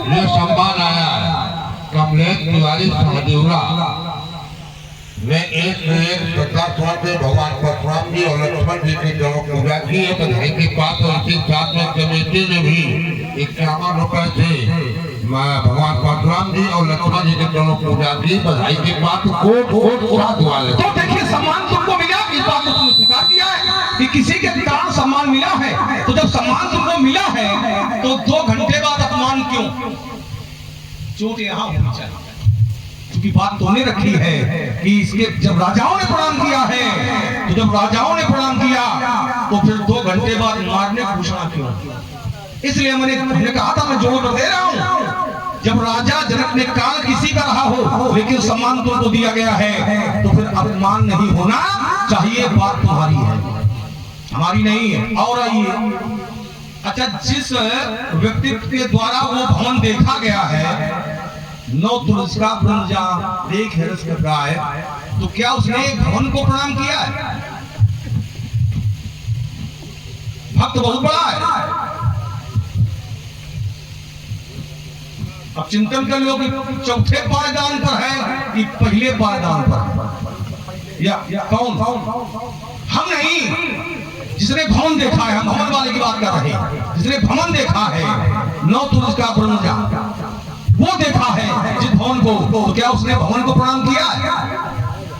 ये सम्मान आया है कमलेश तिवारी सहदेवरा ने एक श्रद्धा से भगवान परशुराम जी और लक्ष्मण जी की जन्म पूजा की है। बधाई की बात और इसी साथ में कमेटी ने भी 51 रुपए से भगवान परशुराम जी और लक्ष्मण जी की जन्म पूजा की। बधाई की बात कोट साथ वाले। तो देखिए सम्मान तुमको मिला, इस बात को तुमने स्वीकार किया है कि किसी के कारण सम्मान मिला है। तो जब सम्मान तुमको मिला है तो 2 घंटे बाद अपमान क्यों? चोट यहाँ होनी चाहिए क्योंकि बात तुमने रखी है कि इसके जब राजाओं ने प्रणाम किया है, तो जब राजाओं ने प्रणाम किया तो फिर 2 घंटे बाद मारने घोषणा क्यों? इसलिए हमने कहा था, मैं जोर दे रहा हूं, जब राजा जनक ने काल किसी का रहा हो लेकिन सम्मान तुमको दिया गया है तो फिर अपमान नहीं होना चाहिए। बात तुम्हारी है, हमारी नहीं है। और आइए, अच्छा, जिस व्यक्ति के द्वारा वो भवन देखा गया है, 9 तुलसी का ब्रह्मजा देख हर्ष कर रहा है, तो क्या उसने भवन को प्रणाम किया है? भक्त बहुत बड़ा है। अब चिंतन कर लो कि चौथे पायदान पर है कि पहले पायदान पर, या कौन? हम नहीं, जिसने भवन देखा है, हम भवन वाले की बात कर रहे हैं। जिसने भवन देखा है 9 तुलसी का ब्रह्मजा, वो देखा है जिस भवन को, तो क्या उसने भवन को प्रणाम किया है?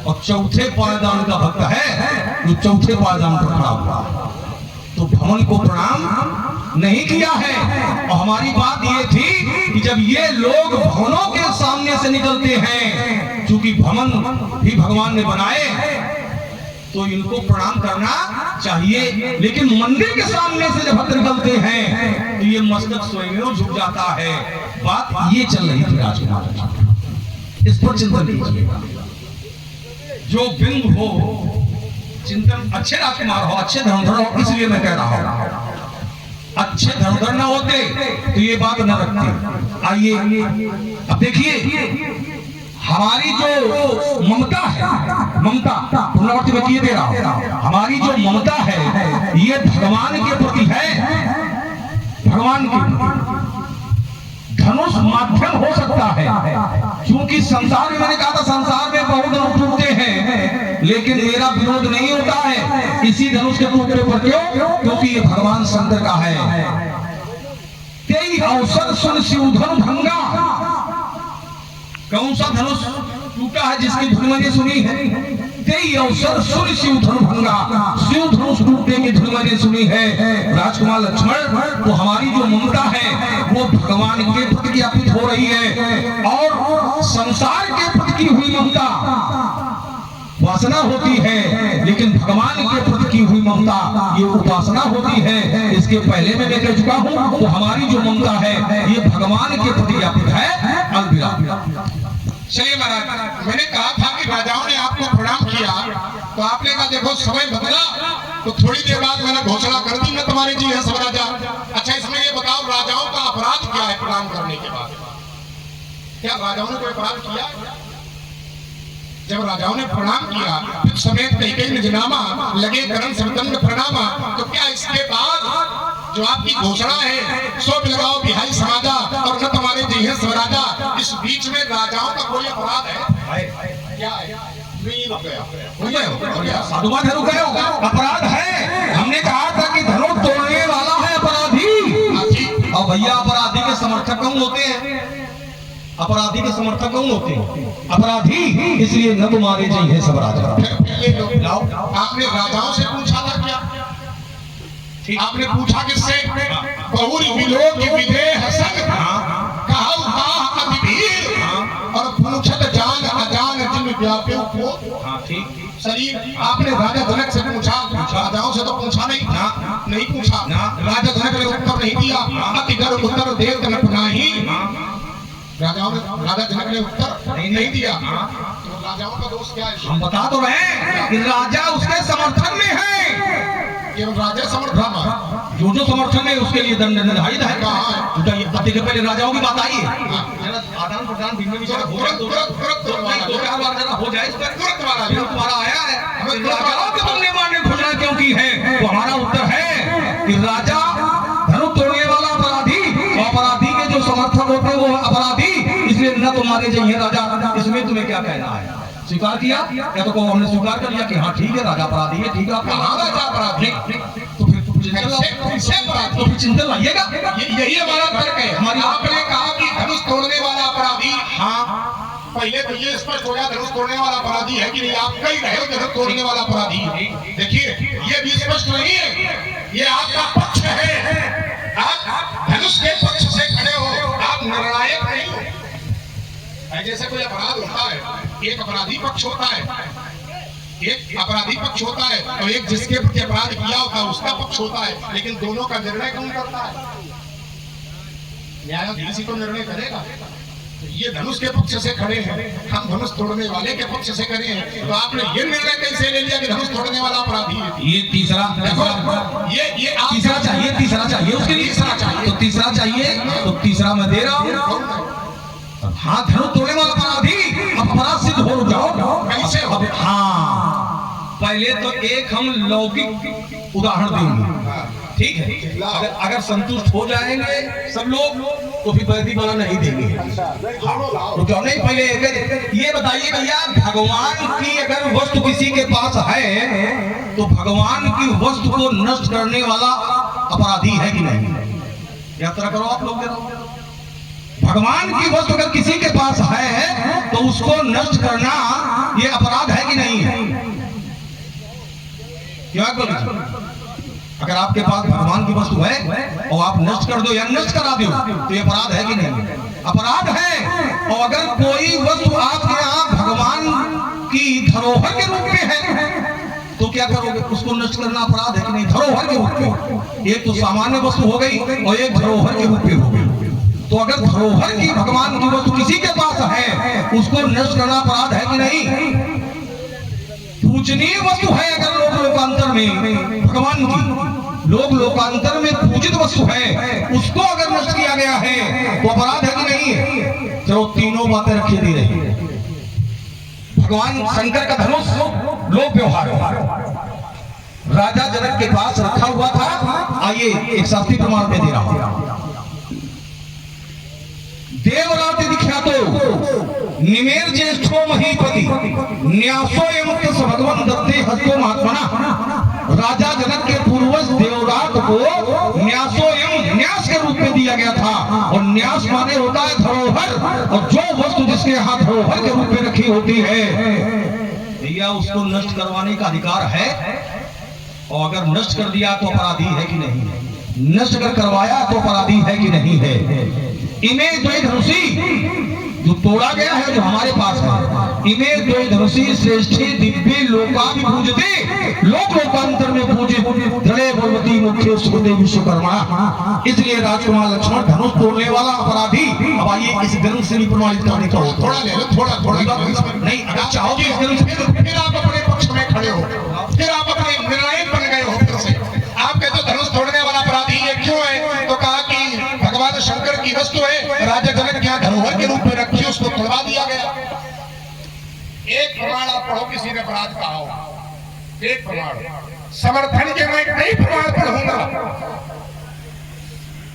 और चौथे पायदान का भक्त है जो चौथे पायदान पर खड़ा हुआ, तो भवन को प्रणाम नहीं किया है। और हमारी बात ये थी कि जब ये लोग भवनों के सामने से निकलते हैं, क्योंकि भवन भी भगवान ने बनाए, तो इनको प्रणाम करना चाहिए। लेकिन मंदिर के सामने से जब भक्त निकलते हैं तो ये मस्तक स्वयं झुक जाता है। बात ये चल रही थी राजकुमार, इस पर चिंतन कीजिएगा। जो बिंब हो, चिंतन अच्छे राजकुमार हो, अच्छे धनुधर हो, इसलिए मैं कह रहा हूं, अच्छे धनुधर न होते तो ये बात न रखते। आइए अब देखिए, हमारी जो ममता है, ममता पुनरावृत्ति में किए दे रहा हूं, हमारी जो ममता है ये भगवान के प्रति है। भगवान के धनुष माध्यम हो सकता है, क्योंकि संसार में, मैंने कहा था, संसार में बहुत धनुष टूटते हैं, लेकिन मेरा विरोध नहीं होता है इसी धनुष के टूटने पर। क्यों? क्योंकि ये भगवान शंकर का है। तेरी अवसर सुन शिवधनु भंगा। कौन सा धनुष टूटा है जिसकी धुन मैंने सुनी है? तेरी अवसर सुन शिवधनु भंगा। शिव धनुष टूटने की धुन मैंने सुनी है। राजकुमार लक्ष्मण, तो हमारी जो ममता है वो भगवान के प्रति ज्ञापित हो रही है, और संसार के प्रति की हुई ममता वासना होती है, लेकिन भगवान के प्रति की हुई ममता ये उपासना होती है। इसके पहले में मैं कह चुका हूं, तो हमारी जो ममता है ये भगवान के प्रति ज्ञापित है। अलविदा। चलिए महाराज, मैंने कहा था कि राजाओं ने आपको प्रणाम किया, तो आपने कहा देखो समय बदला, तो थोड़ी देर बाद मैंने घोषणा कर दी, मैं तुम्हारे जी है सब राजा। अच्छा, इसमें ये बताओ, राजाओं का अपराध क्या है प्रणाम करने के बाद? क्या राजाओं ने कोई अपराध किया? जब राजाओं ने प्रणाम किया, फिर समेत कई निजनामा लगे करण संतन प्रणामा, तो क्या इसके बाद जो आपकी घोषणा है, सो लगाओ बिहारी समाजा और न तुम्हारे जी है स्वराजा, इस बीच में राजाओं का कोई अपराध है? क्या है? साधुवाद रुक गए हो, अपराध है। हमने कहा था कि धनुष तोड़ने वाला है अपराधी। और भैया, अपराधी के समर्थक कौन होते हैं? अपराधी के समर्थक कौन होते हैं? अपराधी। इसलिए न तुम्हारे जी है सब राजा। आपने राजाओं से पूछा था क्या? आपने पूछा किससे? बहुरी विलोक विदेह संग कहा और पूछत जान अजान जिन व्याप्यो को। शरीर आपने राजा जनक से पूछा, राजाओं से तो पूछा नहीं पूछा। राजा जनक ने उत्तर नहीं दिया, अति गर्व उत्तर देव जनक नाही। राजाओं ने, राजा जनक ने उत्तर नहीं दिया, तो राजाओं का दोष क्या है? हम बता तो रहे कि राजा उसके समर्थन में है। राजा समर्थन, जो समर्थन है उसके लिए दंड निर्धारित है। पहले राजाओं की बात आई है, आदान प्रदान हो जाए, तुम्हारा आया है, राजाओं के तुमने मारने घोषणा क्यों की है? तो हमारा उत्तर है कि राजा धनुष तोड़ने वाला अपराधी, अपराधी के जो समर्थक साथ होते वो अपराधी, इसलिए न तुम्हारे चाहिए राजा। इसमें तुम्हें क्या कहना है? स्वीकार किया या तो हमने स्वीकार कर लिया कि हाँ ठीक है राजा अपराधी है, ठीक है आपका हाँ राजा अपराधी, तो फिर चिंतन लाइएगा। यही हमारा तर्क है। हमारी आपने कहा कि धनुष तोड़ने वाला अपराधी, हाँ पहले तो ये स्पष्ट हो गया धनुष तोड़ने वाला अपराधी है कि नहीं। आप कई रहे हो धनुष तोड़ने वाला अपराधी। देखिए ये भी स्पष्ट नहीं है, ये आपका पक्ष है। आप धनुष के पक्ष से खड़े हो, आप निर्णायक नहीं हो। जैसे कोई अपराध होता है, एक अपराधी पक्ष होता है, एक अपराधी पक्ष होता है, तो एक जिसके प्रति अपराध किया होता है उसका पक्ष होता है, लेकिन दोनों का निर्णय कौन करता है? न्यायाधीश ही तो निर्णय करेगा। तो ये धनुष के पक्ष से खड़े हैं, हम धनुष तोड़ने वाले के पक्ष से खड़े हैं, तो आपने ये निर्णय कैसे ले लिया कि धनुष तोड़ने वाला अपराधी है? ये तीसरा देखो ये आप तीसरा चाहिए उसके लिए तीसरा चाहिए तो तीसरा मैं दे रहा हूँ। हाँ धनुष तोड़ने वाला अपराधी अपराध सिद्ध हो जाओ कैसे हो? हाँ पहले तो एक हम लौकिक उदाहरण देंगे, ठीक है? अगर संतुष्ट हो जाएंगे सब लोग तो फिर प्रतिफल नहीं देंगे। तो क्यों नहीं, पहले ये बताइए भैया, भगवान की अगर वस्तु किसी के पास है तो भगवान की वस्तु को नष्ट करने वाला अपराधी है कि नहीं? यात्रा करो आप लोग। भगवान की वस्तु अगर किसी के पास है तो उसको नष्ट करना ये अपराध है कि नहीं? क्यों? अगर आपके पास भगवान की वस्तु है और आप नष्ट कर दो या नष्ट करा दो तो ये अपराध है कि नहीं? अपराध है। और अगर कोई वस्तु आपके यहाँ भगवान की धरोहर के रूप में है तो क्या करोगे? उसको नष्ट करना अपराध है कि नहीं? धरोहर के रूप में, एक तो सामान्य वस्तु हो गई और एक धरोहर के रूप में हो गई। तो अगर धरोहर की भगवान की वस्तु किसी के पास है उसको नष्ट करना अपराध है कि नहीं? पूजनीय वस्तु है अगर लोक लोकांतर में भगवान की, लोक लोकांतर में पूजित वस्तु है, उसको अगर नष्ट किया गया है तो अपराध है कि नहीं? चलो तीनों बातें रखी दी रही। भगवान शंकर का धनुष लोक व्यवहार राजा जनक के पास रखा हुआ था। आइए एक शास्त्रीय प्रमाण में दे रहा हूं। देवरात दिख्यातो निमेर ज्येष्ठो महीपति न्यासो एवं भगवान दत्ते हस्तो महात्मना। राजा जनक के पूर्वज देवरात को न्यासो एवं न्यास के रूप में दिया गया था, और न्यास माने होता है धरोहर, और जो वस्तु जिसके हाथ धरोहर के रूप में रखी होती है भैया उसको नष्ट करवाने का अधिकार है। और अगर नष्ट कर दिया तो अपराधी है कि नहीं? नष्ट कर करवाया तो अपराधी है कि नहीं है? इमे द्वै धनुषी जो तोड़ा गया है जो हमारे पास है, इमे द्वै धनुषी श्रेष्ठी दिव्य लोकाभि पूजते लोक लोकांतर में पूजित दृढ़ भगवती मुख्य सुखदेव विश्वकर्मा। इसलिए राजकुमार लक्ष्मण धनुष तोड़ने वाला अपराधी। अब आइए इस ग्रंथ से भी प्रमाणित करने का थोड़ा ले लो, थोड़ा नहीं, अगर चाहोगे इस ग्रंथ से फिर आप अपने पक्ष में खड़े हो, फिर आप अपने निर्णायक बन गए हो। फिर से आप कहते हो धनुष तोड़ने वाला अपराधी ये क्यों है? तो कहा कि भगवान शंकर की वस्तु है, राजा जनक के यहाँ धरोहर के रूप में रखी, उसको तोड़वा दिया गया। एक प्रमाण आप पढ़ो किसी ने अपराध कहा हो, एक प्रमाण समर्थन के मैं कई प्रमाण पढ़ूंगा।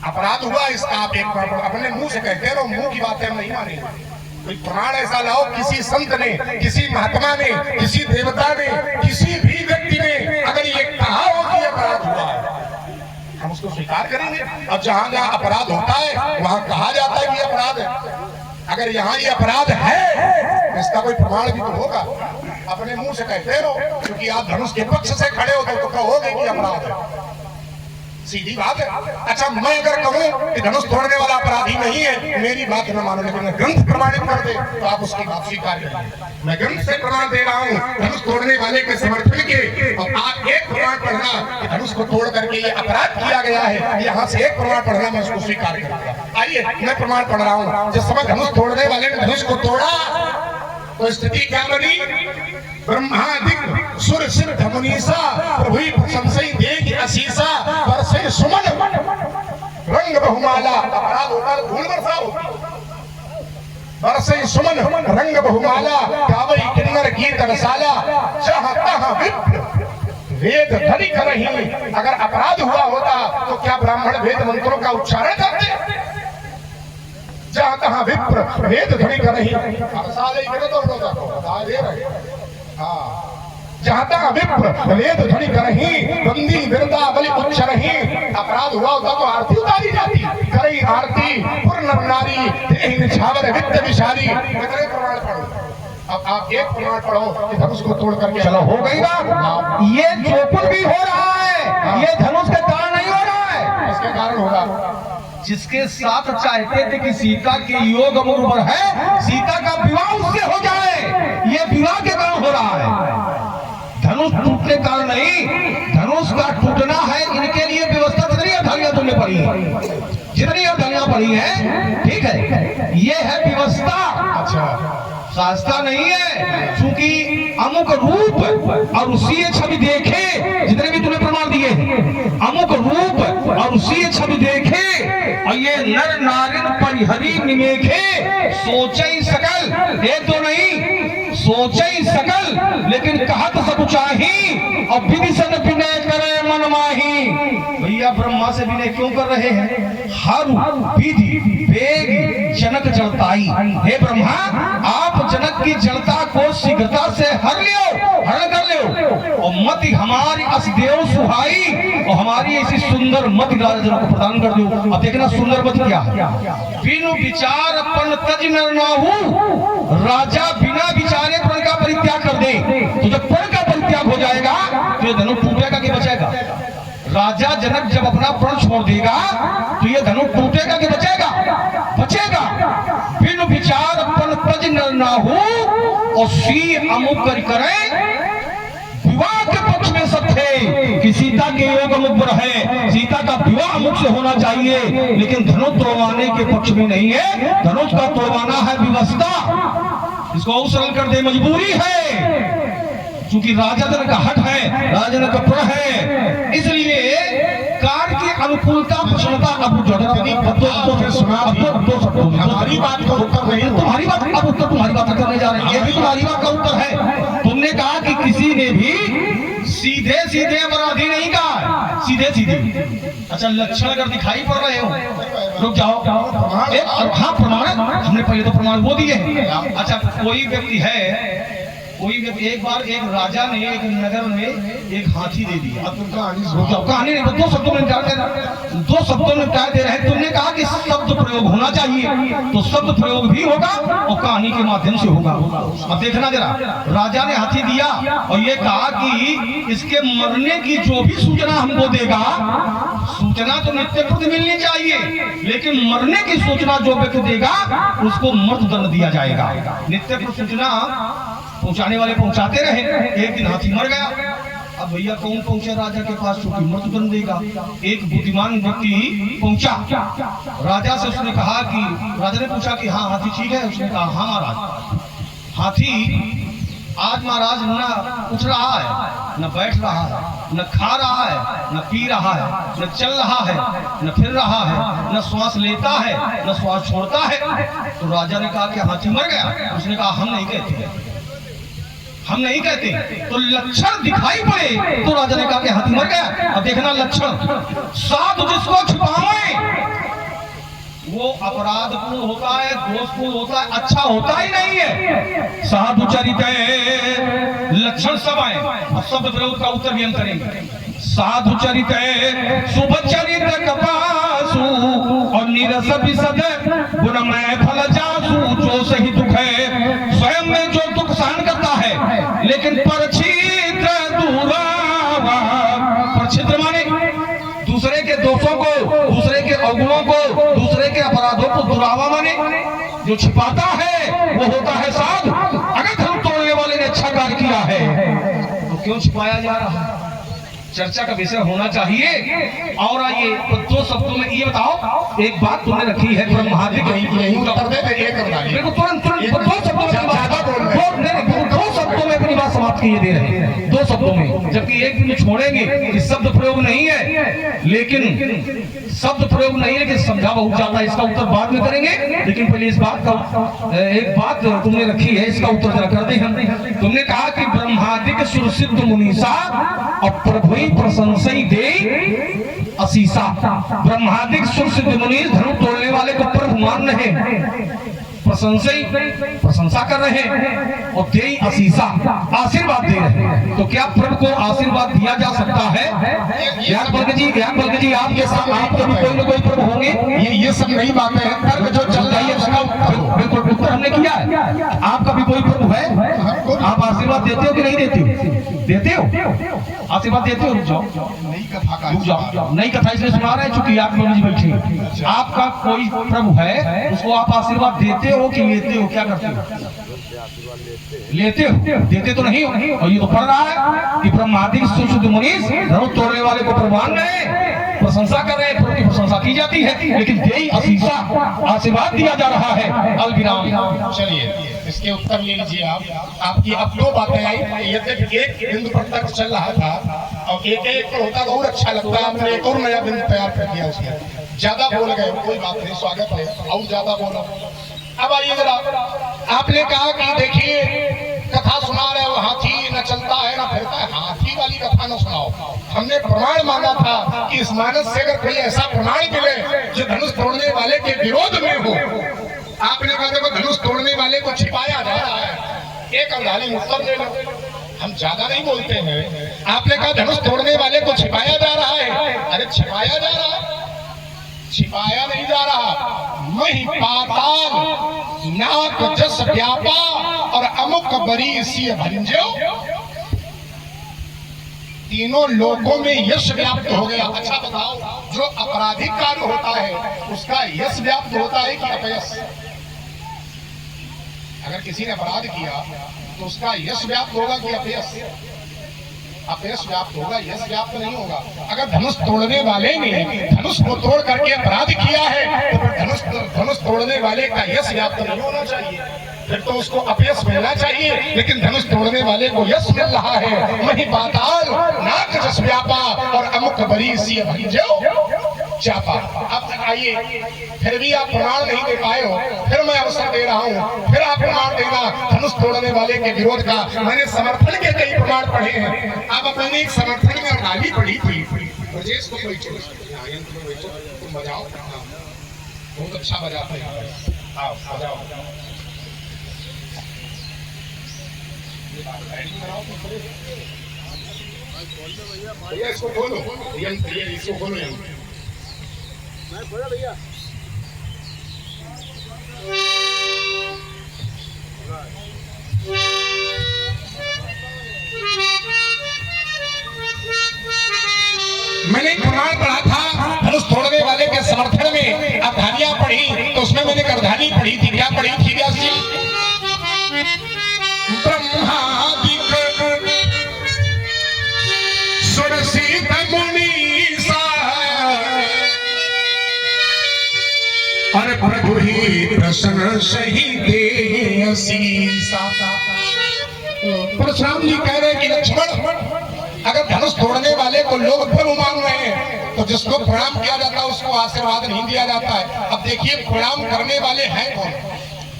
अपराध हुआ इसका आप एक प्रमाण अपने मुंह से कहते रहो, मुंह की बातें हम नहीं मानेंगे। कोई प्रमाण ऐसा लाओ किसी संत ने, किसी महात्मा ने, किसी देवता ने, किसी भी व्यक्ति ने अगर ये कहा हो कि अपराध हुआ है हम उसको स्वीकार करेंगे। अब जहां जहां अपराध होता है वहां कहा जाता है कि अपराध है। अगर यहाँ ये अपराध है इसका कोई प्रमाण भी तो होगा। अपने मुंह से कहते रहो, क्योंकि आप धनुष के पक्ष से खड़े हो तो कहोगे कि अपराध है, सीधी बात है। अच्छा मैं अगर कहूं कि धनुष तोड़ने वाला अपराधी नहीं है, मेरी बात न मानो, लेकिन ग्रंथ प्रमाणित कर दे तो आप उसकी बात स्वीकार करेंगे। मैं ग्रंथ से प्रमाण दे रहा हूं धनुष तोड़ने वाले के समर्थन के, और आप एक प्रमाण पढ़ना कि धनुष को तोड़ करके ये अपराध किया गया है, यहाँ से एक प्रमाण पढ़ना मैं उसको स्वीकार करूंगा। आइए मैं प्रमाण पढ़ रहा हूँ। जिस समय धनुष तोड़ने वाले ने धनुष को तोड़ा तो स्थिति क्या बनी? ब्रह्मादिक सुर सिर धमनीसा प्रभु संशय देख असीसा बरसे सुमन रंग बहुमाला। अपराध होता है धूल वर्षा होती, बरसे सुमन रंग बहुमाला गावई किन्नर गीत रसाला जहाँ तहाँ विप्र वेद धरी करही। अगर अपराध हुआ होता तो क्या ब्राह्मण वेद मंत्रों का उच्चारण करते? जहाँ तहाँ विप्र वेद ध्वनि करही। अब साले इधर तो लोग आपको बता दे रहे। हाँ, जहाँ तहाँ विप्र वेद ध्वनि करही, बंदी बिरदा बलि उच्चरही। अपराध हुआ होता तो आरती उतारी जाती, करही आरती पूर्ण नारी देहि निछावर वित्त विशाली। कितने प्रमाण पढ़ो? अब आप एक प्रमाण पढ़ो कि धनुष को तोड़ करके। चलो हो गई बात। ये चोपन भी हो रहा है, ये धनुष के कारण नहीं हो रहा है। इसके कारण होगा जिसके साथ चाहते थे कि सीता के योग अमूल पर है, सीता का विवाह उससे हो जाए, ये विवाह के कारण हो रहा है। धनुष टूटने का कारण नहीं, धनुष का टूटना है। इनके लिए व्यवस्था कितनी अवधानियां तुमने पढ़ी है, जितनी अवधानियां पढ़ी है, ठीक है, ये है व्यवस्था। अच्छा, शास्त्रा नहीं है, क्योंकि अमुक रूप और उसी छवि देखे, जितने भी तूने प्रमाण दिए हैं, अमुक रूप और उसी छवि देखे, और ये नर नारिन परिहरी निमेखे, सोचे सकल, एक तो नहीं सोचे सकल, लेकिन कहत सब चाही, और विधि सन विनय करे मन माही। भैया ब्रह्मा से विनय क्यों कर रहे हैं? हर विधि वेग जनक जड़ताई। हे ब्रह्मा, आप जनक की जड़ता को शीघ्रता से हरण कर लो, और मति हमारी असदेव सुहाई, और हमारी ऐसी सुंदर मति राजा जनक को प्रदान कर दो। अब देखना सुंदर मति क्या है। बिनु विचार पन तज नर नाहु, राजा बिना विचारे प्रण का परित्याग कर दे। तो जब प्रण का परित्याग हो जाएगा तो ये धनुष टूटेगा कि बचेगा? राजा जनक जब अपना प्रण छोड़ देगा तो ये धनुष टूटेगा कि बचेगा? बचेगा। बिनु विचार अपन तज नर नाहु, और सी अमुक कर करे विवाह के पक्ष में सब थे कि सीता के योग अमुक है, सीता का विवाह अमुक से होना चाहिए, लेकिन धनुष तोड़वाने के पक्ष में नहीं है। धनुष का तोड़वाना है व्यवस्था, इसको और सरल कर दे, मजबूरी है, क्योंकि राजा जनक का हट है, राजा जनक का प्रण है, इसलिए कार्य की अनुकूलता प्रसन्नता। अब हमारी बात का उत्तर नहीं, तुम्हारी बात, अब उत्तर तुम्हारी बात करने जा रहे हैं, ये भी तुम्हारी बात का उत्तर है। तुमने कहा कि किसी ने भी सीधे सीधे अपराधी नहीं कहा, सीधे सीधे। अच्छा, लक्षण अगर दिखाई पड़ रहे हो, रुक जाओ। हाँ, प्रमाण हमने पहले तो प्रमाण वो दिए हैं। अच्छा, कोई व्यक्ति है, कोई व्यक्ति, एक बार एक राजा ने एक नगर में एक हाथी दे दिया। अब तुम कहानी नहीं, दो शब्दों में निपटा दे रहे हैं। तुमने कहा कि शब्द प्रयोग होना चाहिए, तो शब्द प्रयोग भी होगा और कहानी के माध्यम से होगा। अब देखना जरा, राजा ने हाथी दिया और ये कहा कि इसके मरने की जो भी सूचना हमको देगा, सूचना तो नित्य प्रति मिलनी चाहिए, लेकिन मरने की सूचना जो व्यक्ति देगा उसको मृत्युदंड दिया जाएगा। नित्य प्रति सूचना पहुंचाने वाले पहुंचाते रहे, एक दिन हाथी मर गया। अब भैया कौन पहुंचे राजा के पास, क्योंकि मृत्युदंड देगा। एक बुद्धिमान व्यक्ति पहुंचा राजा से, उसने कहा कि, राजा ने पूछा कि हाँ हाथी ठीक है? उसने कहा हाँ महाराज, हाथी आज महाराज न उठ रहा है, न बैठ रहा है, न खा रहा है, न पी रहा है, न चल रहा है, न फिर रहा है, न श्वास लेता है, न श्वास छोड़ता है। तो राजा ने कहा कि हाथी मर गया। उसने कहा हम नहीं कहते, हम नहीं कहते। तो लक्षण दिखाई पड़े तो राजा ने कहा कि हाथी मर गया। अब देखना लक्षण, साधु जिसको छुपावे वो अपराधपूर्ण होता है, दोषपूर्ण होता है, अच्छा होता ही नहीं है। साधु चरित लक्षण सब आए, अब शब्द प्रयोग का उत्तर भी हम करेंगे। साधु चरित शुभ चरित कपासु, और नीरस विसद गुणमय फल जासु। जो सही दुख है स्वयं में जो दुख सहन करता है, लेकिन परछिद्र दुरावा, परछिद्र माने दूसरे के दोषों को, दूसरे के अवगुणों को, दूसरे के अपराधों को दुरावा माने जो छिपाता है वो होता है साधु। अगर धर्म तोड़ने वाले ने अच्छा कार्य किया है तो क्यों छिपाया जा रहा है? चर्चा का विषय होना चाहिए। और आइए तो दो शब्दों में ये बताओ, एक बात तुमने रखी है ब्रह्मादि कहीं तुरंत दो शब्दों में अपनी बात समाप्त के ये दे रहे हैं 2 शब्दों में, जबकि एक दिन छोड़ेंगे कि शब्द प्रयोग नहीं है, लेकिन शब्द प्रयोग नहीं है कि समझा बहुत ज्यादा, इसका उत्तर बाद में करेंगे। लेकिन पहले इस बात का एक बात तुमने रखी है, इसका उत्तर जरा कर दे हम। तुमने कहा कि ब्रह्मादिक सुरसिद्ध मुनीसा और प्रभु प्रशंसई दे असीसा। ब्रह्मादिक सुरसिद्ध मुनीस धर्म तोड़ने वाले को प्रभु मान रहे हैं, प्रशंसा कर रहे हैं, और दे असीसा आशीर्वाद दे रहे हैं। तो क्या प्रभु को आशीर्वाद दिया जा सकता है? ज्ञानबल्क जी आपके साथ आपके भी कोई न कोई प्रभु होंगे। ये सब नई बातें हैं, तर्क जो चल रही है उसका बिल्कुल उत्तर हमने किया है। आपका भी कोई प्रभु है? आप आशीर्वाद देते हो कि नहीं देते हो? देते हो, आशीर्वाद देते हो। रुक जाओ, नई कथा इसलिए सुना रहे हैं चूंकि आप लोग बैठे। आपका कोई प्रभु है, उसको आप आशीर्वाद देते हो कि लेते हो? क्या करते हो? लेते हो, देते तो नहीं हो। और ये तो पढ़ रहा है कि ब्रह्मादिक सुरसिद्ध मुनीस धर्म तोड़ने वाले को प्रमाण रहे, प्रशंसा कर रहे हैं, प्रभु की प्रशंसा की जाती है, लेकिन देई असीसा आशीर्वाद दिया जा रहा है। अलविराम। चलिए इसके उत्तर ले लीजिए आप। आपकी अब 2 बातें आई, यद्यपि एक बिंदु पर तक चल रहा था और एक पर होता तो और अच्छा लगता है। आपने एक और नया बिंदु तैयार कर दिया, उसमें ज्यादा बोल गए, कोई बात नहीं, स्वागत है, और ज्यादा बोलो। अब आइए जरा, आपने कहा कि देखिए कथा सुना रहे हो, हाथी न चलता है न फिरता है, हाथी वाली कथा न सुनाओ। हमने प्रमाण मांगा था कि इस मानस से अगर कोई ऐसा प्रमाण मिले जो धनुष तोड़ने वाले के विरोध में हो। आपने कहा देखो धनुष तोड़ने वाले को छिपाया जा रहा है, एक अंधाली उत्तर दे लो, हम ज्यादा नहीं बोलते हैं। आपने कहा धनुष तोड़ने वाले को छिपाया जा रहा है। अरे छिपाया जा रहा है, छिपाया नहीं जा रहा। मही पाताल नाक जस व्यापा और अमुक बरी सी भंजो, तीनों लोगों में यश व्याप्त हो गया। अच्छा बताओ, जो आपराधिक कार्य होता है उसका यश व्याप्त होता है कि अपयश? अगर किसी ने अपराध किया तो उसका यश व्याप्त होगा कि अपयश? अपयश व्याप्त होगा, यश व्याप्त नहीं होगा। अगर धनुष तोड़ने वाले ने धनुष को तोड़ करके अपराध किया है तो फिर धनुष तोड़ने वाले का यश व्याप्त नहीं होना चाहिए, फिर तो उसको अपयश मिलना चाहिए। लेकिन धनुष तोड़ने वाले को यश मिल रहा है। मही पाताल नाक जस व्यापा और अमुक बरी सी भंजो चापा। अब आइए, फिर भी आप प्रमाण नहीं दे पाए हो, फिर मैं अवसर दे रहा हूँ, फिर आप प्रमाण देना धनुष तोड़ने वाले के विरोध का। मैंने समर्थन के कई प्रमाण पढ़े हैं। आप अपने एक समर्थन में गाली पढ़ी थी, ब्रजेश को कोई तुम बजाओ, बहुत अच्छा बजाते हैं, आओ बजाओ। भैया इसको खोलो, इसको खोलो भैया। मैंने प्रमाण पढ़ा था धनुष तोड़ने वाले के समर्थन में। आप धानियां पढ़ी तो उसमें मैंने करधानी पढ़ी थी। क्या पढ़ी थी? व्यास जी, ब्रह्मादिक सुरसिद्ध मुनीसा और प्रभु ही प्रसन्न सही दे असीसा। परशुराम जी कह रहे हैं कि लक्ष्मण, अगर धनुष तोड़ने वाले को लोग प्रभु मान रहे हैं तो जिसको प्रणाम किया जाता है उसको आशीर्वाद नहीं दिया जाता है। अब देखिए प्रणाम करने वाले हैं कौन?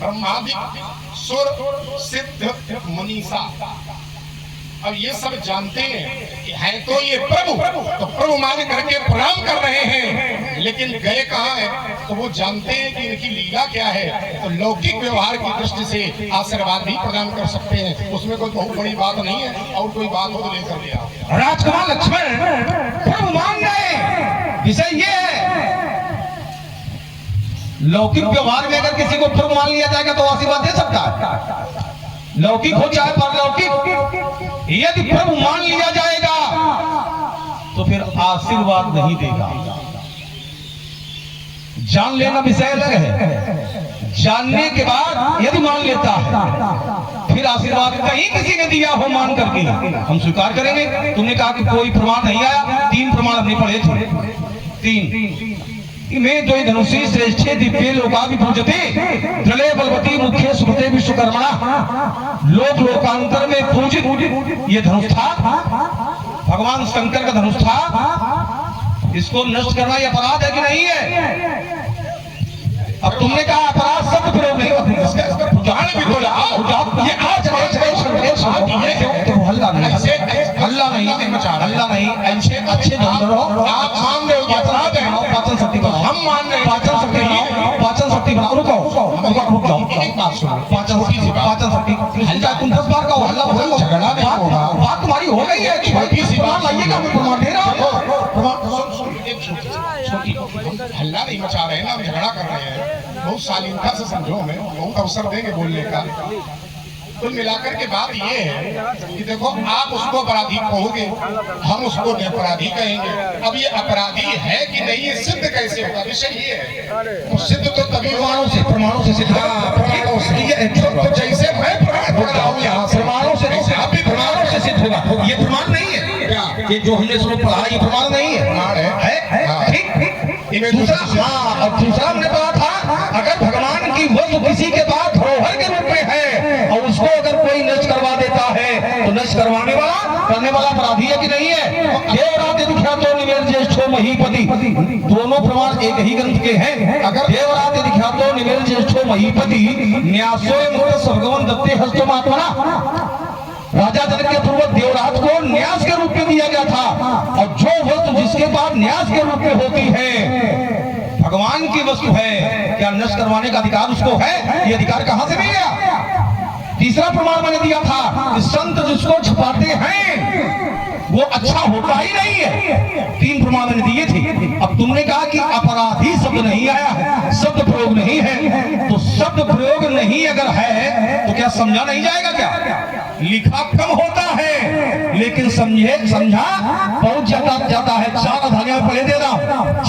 ब्रह्मादिक सुर सिद्ध मुनीसा। अब ये सब जानते हैं कि है तो ये प्रभु, तो प्रभु मान करके प्रणाम कर रहे हैं, लेकिन गए कहाँ हैं? तो वो जानते हैं कि इनकी लीला क्या है। तो लौकिक व्यवहार की दृष्टि से आशीर्वाद भी प्रदान कर सकते हैं, उसमें कोई बहुत बड़ी बात नहीं है। और कोई बात हो तो लेकर लिया। राजकुमार लक्ष्मण प्रभु मान गए, विषय ये है लौकिक व्यवहार में अगर किसी को प्रभु मान लिया जाएगा तो आशीर्वाद दे सकता है, लौकिक हो चाहे परलौकिक। यदि प्रभु मान लिया जाएगा तो फिर आशीर्वाद नहीं देगा। जान लेना विषय अलग है, जानने के बाद यदि मान लेता है फिर आशीर्वाद कहीं किसी ने दिया हो मान करके हम स्वीकार करेंगे। तुमने कहा कि कोई प्रमाण नहीं आया, 3 प्रमाण हमने पढ़े थे। 3 में जो धनुषी श्रेष्ठ दिव्य लोका भी पूजते द्रले बलवती मुख्य सुते विश्वकर्मा लोक लोकांतर में पूजित ये धनुष था, भगवान शंकर का धनुष था, इसको नष्ट करना ये अपराध है कि नहीं है? अब तुमने कहा अपराध शब्द प्रयोग नहीं होता, भी तो ये आज हल्ला नहीं ऐसे अच्छे आप मान रहे हो कि अपराध है, पाचन शक्ति बनाओ, हम मान रहे हैं पाचन शक्ति बनाओ, रुक जाओ एक बात सुनो, पाचन शक्ति हल्ला तुम 10 बार का हल्ला झगड़ा नहीं होगा, बात तुम्हारी हो गई है, छोटी सी बात लाइएगा, मैं प्रमाण दे रहा हूँ। हल्ला नहीं मचा रहे हैं ना, हम झगड़ा कर रहे हैं, बहुत शालीनता से समझो, हमें बहुत अवसर देंगे बोलने का। कुल मिलाकर के बात ये है कि देखो आप उसको अपराधी कहोगे, हम उसको निरपराधी कहेंगे। अब ये अपराधी है कि नहीं ये सिद्ध कैसे होगा, विषय ये है। तो सिद्ध तो तभी प्रमाणों से सिद्ध, प्रमाणों से, तो जैसे मैं प्रमाण कर रहा हूँ यहाँ प्रमाणों से, आप भी प्रमाणों से सिद्ध होगा। ये प्रमाण नहीं है, ये जो हमने इसमें पढ़ा ये प्रमाण नहीं है, प्रमाण है। ठीक। दूसरा, हाँ, और दूसरा हमने कहा था अगर भगवान की वस्तु किसी के पास धरोहर के रूप में है और उसको अगर कोई नष्ट करवा देता है तो नष्ट करने वाला अपराधी है कि नहीं है? देवरात यदि ख्यातो निमेर ज्येष्ठो महीपति, दोनों प्रमाण एक ही ग्रंथ के हैं। अगर देवरात यदि ख्यातो निमेर ज्येष्ठो महीपति न्यासो भगवान दत्ते हस्तो महात्मना, राजा जनक के पूर्वक देवरात को न्यास के रूप में दिया गया था, और जो वस्तु जिसके पास न्यास के रूप में होती है भगवान की वस्तु है, क्या नष्ट करवाने का अधिकार उसको है? ये अधिकार कहां से मिल गया? तीसरा प्रमाण मैंने दिया था कि संत जिसको छुपाते हैं वो अच्छा होता ही नहीं है। 3 प्रमाण मैंने दिए थे। अब तुमने कहा कि अपराधी शब्द नहीं आया है, शब्द प्रयोग नहीं है, तो शब्द प्रयोग नहीं अगर है तो क्या समझा नहीं जाएगा? क्या लिखा कम होता है लेकिन समझा बहुत जाता है। 4 अध्याय में पढ़े दे रहा हूं।